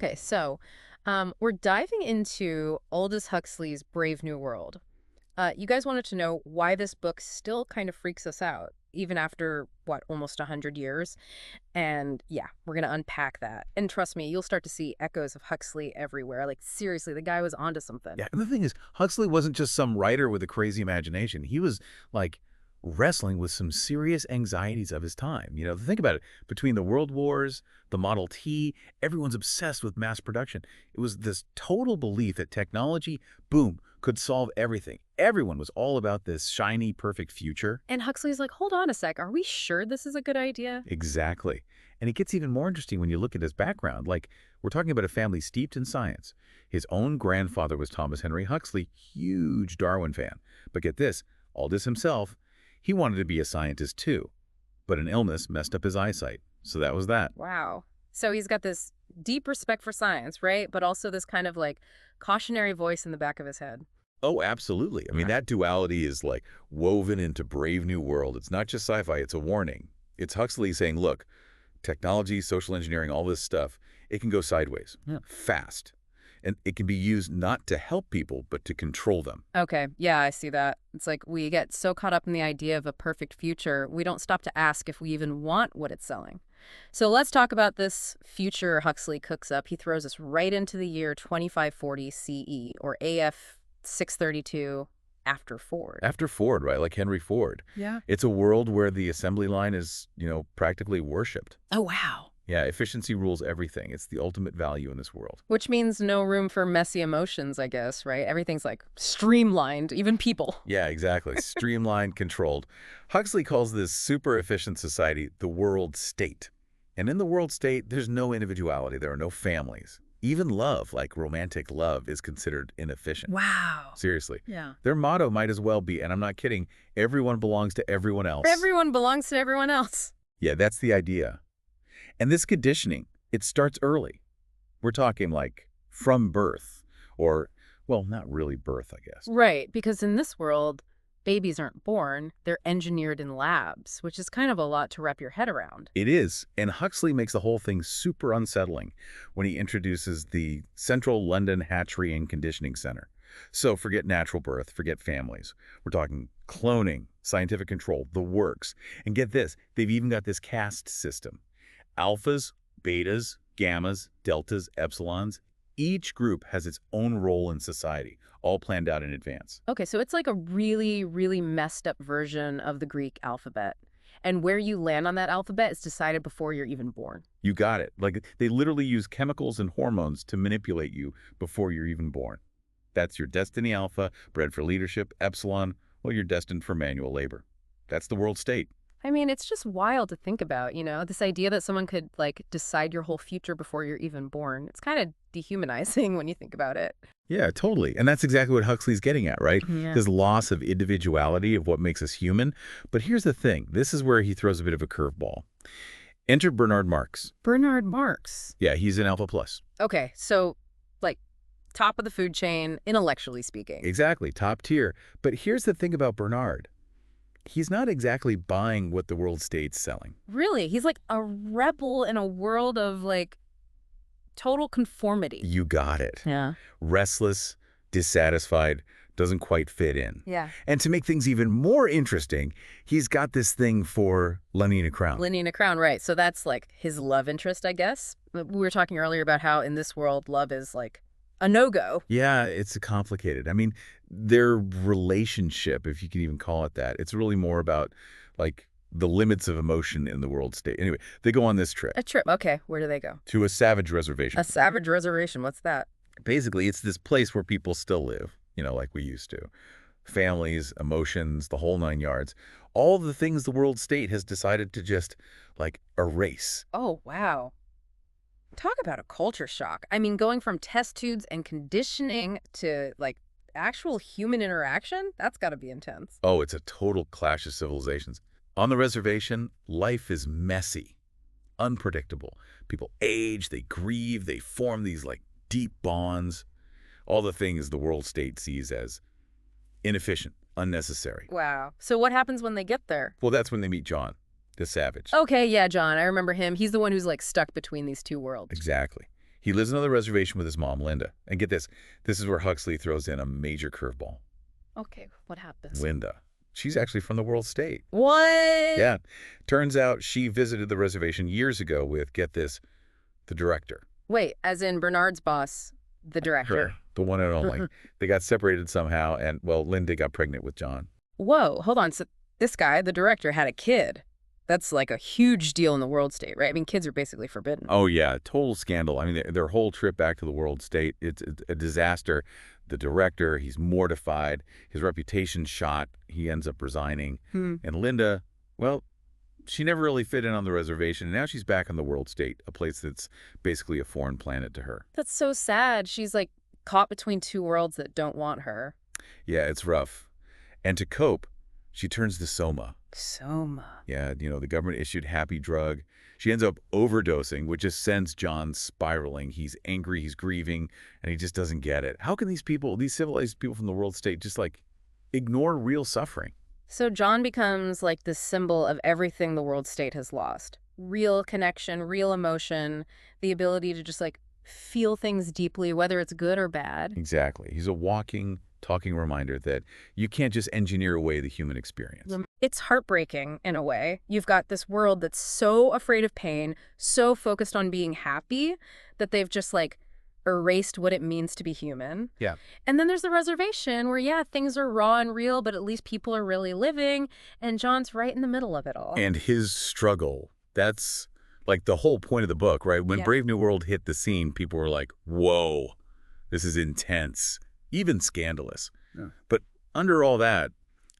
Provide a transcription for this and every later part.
Okay, so we're diving into Aldous Huxley's Brave New World. You guys wanted to know why this book still kind of freaks us out, even after, what, almost 100 years? And yeah, we're going to unpack that. And trust me, you'll start to see echoes of Huxley everywhere. Like, seriously, the guy was onto something. Yeah, and the thing is, Huxley wasn't just some writer with a crazy imagination. He was, like, wrestling with some serious anxieties of his time. Think about it. Between the World Wars, the Model T, everyone's obsessed with mass production. It was this total belief that technology, boom, could solve everything. Everyone was all about this shiny, perfect future. And Huxley's like, hold on a sec, are we sure this is a good idea? Exactly. And it gets even more interesting when you look at his background. Like, we're talking about a family steeped in science. His own grandfather was Thomas Henry Huxley, huge Darwin fan. But get this, Aldous himself, he wanted to be a scientist too. But an illness messed up his eyesight. So that was that. Wow. So he's got this deep respect for science, right? But also this kind of like cautionary voice in the back of his head. Oh, absolutely. I mean, that duality is like woven into Brave New World. It's not just sci-fi, it's a warning. It's Huxley saying, look, technology, social engineering, all this stuff, it can go sideways, fast. And it can be used not to help people, but to control them. Okay, yeah, I see that. It's like we get so caught up in the idea of a perfect future, we don't stop to ask if we even want what it's selling. So let's talk about this future Huxley cooks up. He throws us right into the year 2540 CE, or AF 632, after Ford. After Ford, right? Like Henry Ford. Yeah. It's a world where the assembly line is, practically worshipped. Oh, wow. Yeah, efficiency rules everything. It's the ultimate value in this world. Which means no room for messy emotions, I guess, right? Everything's like streamlined, even people. Yeah, exactly. Streamlined, controlled. Huxley calls this super efficient society the world state. And in the world state, there's no individuality. There are no families. Even love, like romantic love, is considered inefficient. Wow. Seriously. Yeah. Their motto might as well be, and I'm not kidding, everyone belongs to everyone else. Everyone belongs to everyone else. Yeah, that's the idea. And this conditioning, it starts early. We're talking like from birth, or, well, not really birth, I guess. Right, because in this world, babies aren't born, they're engineered in labs, which is kind of a lot to wrap your head around. It is, and Huxley makes the whole thing super unsettling when he introduces the Central London Hatchery and Conditioning Center. So forget natural birth, forget families. We're talking cloning, scientific control, the works. And get this, they've even got this caste system. Alphas, betas, gammas, deltas, epsilons. Each group has its own role in society, all planned out in advance. Okay, so it's like a really, really messed up version of the Greek alphabet. And where you land on that alphabet is decided before you're even born. You got it. Like, they literally use chemicals and hormones to manipulate you before you're even born. That's your destiny alpha, bred for leadership, epsilon, well, you're destined for manual labor. That's the world state. I mean, it's just wild to think about, this idea that someone could, like, decide your whole future before you're even born. It's kind of dehumanizing when you think about it. Yeah, totally. And that's exactly what Huxley's getting at, right? Yeah. This loss of individuality, of what makes us human. But here's the thing. This is where he throws a bit of a curveball. Enter Bernard Marx. Bernard Marx. Yeah, he's an Alpha Plus. Okay, so, like, top of the food chain, intellectually speaking. Exactly, top tier. But here's the thing about Bernard. He's not exactly buying what the world state's selling. Really? He's like a rebel in a world of, like, total conformity. You got it. Yeah. Restless, dissatisfied, doesn't quite fit in. Yeah. And to make things even more interesting, he's got this thing for Lenina Crown. Lenina Crown, right. So that's, like, his love interest, I guess. We were talking earlier about how in this world, love is, like, a no-go. Yeah, it's complicated. I mean, their relationship, if you can even call it that, it's really more about, like, the limits of emotion in the world state. Anyway, they go on this trip. A trip. Okay, where do they go? To a savage reservation. A savage reservation. What's that? Basically, it's this place where people still live, like we used to. Families, emotions, the whole nine yards. All the things the world state has decided to just, like, erase. Oh, wow. Talk about a culture shock. I mean, going from test tubes and conditioning to, like, actual human interaction, that's got to be intense. Oh, it's a total clash of civilizations. On the reservation, life is messy, unpredictable. People age, they grieve, they form these, like, deep bonds. All the things the world state sees as inefficient, unnecessary. Wow. So what happens when they get there? Well, that's when they meet John, the savage. Okay, yeah, John. I remember him. He's the one who's, like, stuck between these two worlds. Exactly. He lives on the reservation with his mom, Linda. And get this is where Huxley throws in a major curveball. Okay, what happens? Linda. She's actually from the world state. What? Yeah. Turns out she visited the reservation years ago with, get this, the director. Wait, as in Bernard's boss, the director. Her, the one and only. They got separated somehow, and, well, Linda got pregnant with John. Whoa, hold on. So this guy, the director, had a kid. That's like a huge deal in the world state, right? I mean, kids are basically forbidden. Oh, yeah. Total scandal. I mean, their whole trip back to the world state, it's a disaster. The director, he's mortified. His reputation's shot. He ends up resigning. And Linda, well, she never really fit in on the reservation. And now she's back on the world state, a place that's basically a foreign planet to her. That's so sad. She's like caught between two worlds that don't want her. Yeah, it's rough. And to cope, she turns to Soma. Soma. Yeah, the government-issued happy drug. She ends up overdosing, which just sends John spiraling. He's angry, he's grieving, and he just doesn't get it. How can these people, these civilized people from the world state, just, like, ignore real suffering? So John becomes like the symbol of everything the world state has lost. Real connection, real emotion, the ability to just, like, feel things deeply, whether it's good or bad. Exactly. He's a walking, talking reminder that you can't just engineer away the human experience. It's heartbreaking in a way. You've got this world that's so afraid of pain, so focused on being happy, that they've just like erased what it means to be human. Yeah. And then there's the reservation where, yeah, things are raw and real, but at least people are really living. And John's right in the middle of it all. And his struggle, that's like the whole point of the book, right? When Brave New World hit the scene, people were like, whoa, this is intense, even scandalous. Yeah. But under all that,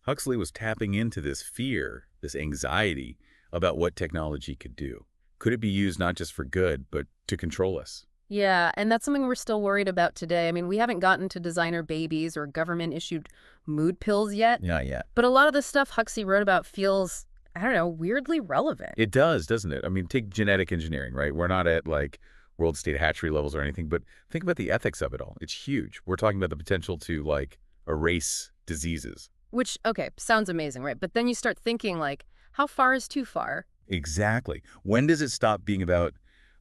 Huxley was tapping into this fear, this anxiety about what technology could do. Could it be used not just for good, but to control us? Yeah, and that's something we're still worried about today. I mean, we haven't gotten to designer babies or government-issued mood pills yet. Not yet. But a lot of the stuff Huxley wrote about feels, I don't know, weirdly relevant. It does, doesn't it? I mean, take genetic engineering, right? We're not at, like, world state hatchery levels or anything, but think about the ethics of it all. It's huge. We're talking about the potential to, like, erase diseases. Which, okay, sounds amazing, right? But then you start thinking, like, how far is too far? Exactly. When does it stop being about,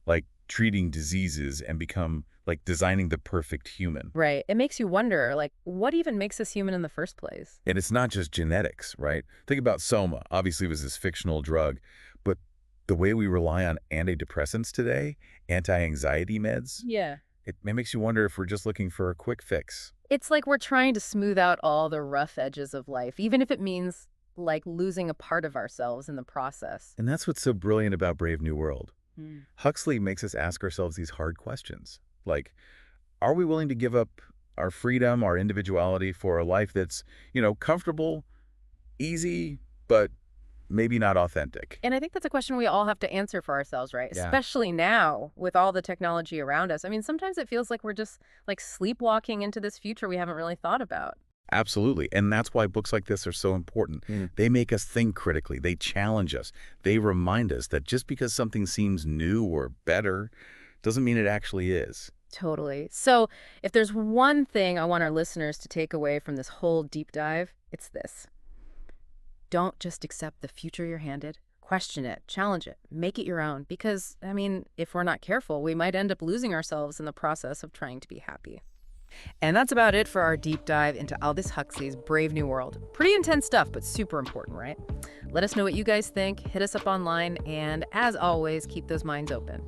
like, treating diseases and become, like, designing the perfect human? Right. It makes you wonder, like, what even makes us human in the first place? And it's not just genetics, right? Think about Soma. Obviously, it was this fictional drug, but the way we rely on antidepressants today, anti-anxiety meds, Yeah. it makes you wonder if we're just looking for a quick fix. It's like we're trying to smooth out all the rough edges of life, even if it means, like, losing a part of ourselves in the process. And that's what's so brilliant about Brave New World. Huxley makes us ask ourselves these hard questions. Like, are we willing to give up our freedom, our individuality for a life that's, comfortable, easy, but maybe not authentic? And I think that's a question we all have to answer for ourselves, right? Yeah. Especially now with all the technology around us. I mean, sometimes it feels like we're just like sleepwalking into this future we haven't really thought about. Absolutely. And that's why books like this are so important. They make us think critically. They challenge us. They remind us that just because something seems new or better doesn't mean it actually is. Totally. So if there's one thing I want our listeners to take away from this whole deep dive, it's this. Don't just accept the future you're handed. Question it, challenge it, make it your own. Because, I mean, if we're not careful, we might end up losing ourselves in the process of trying to be happy. And that's about it for our deep dive into Aldous Huxley's Brave New World. Pretty intense stuff, but super important, right? Let us know what you guys think, hit us up online, and as always, keep those minds open.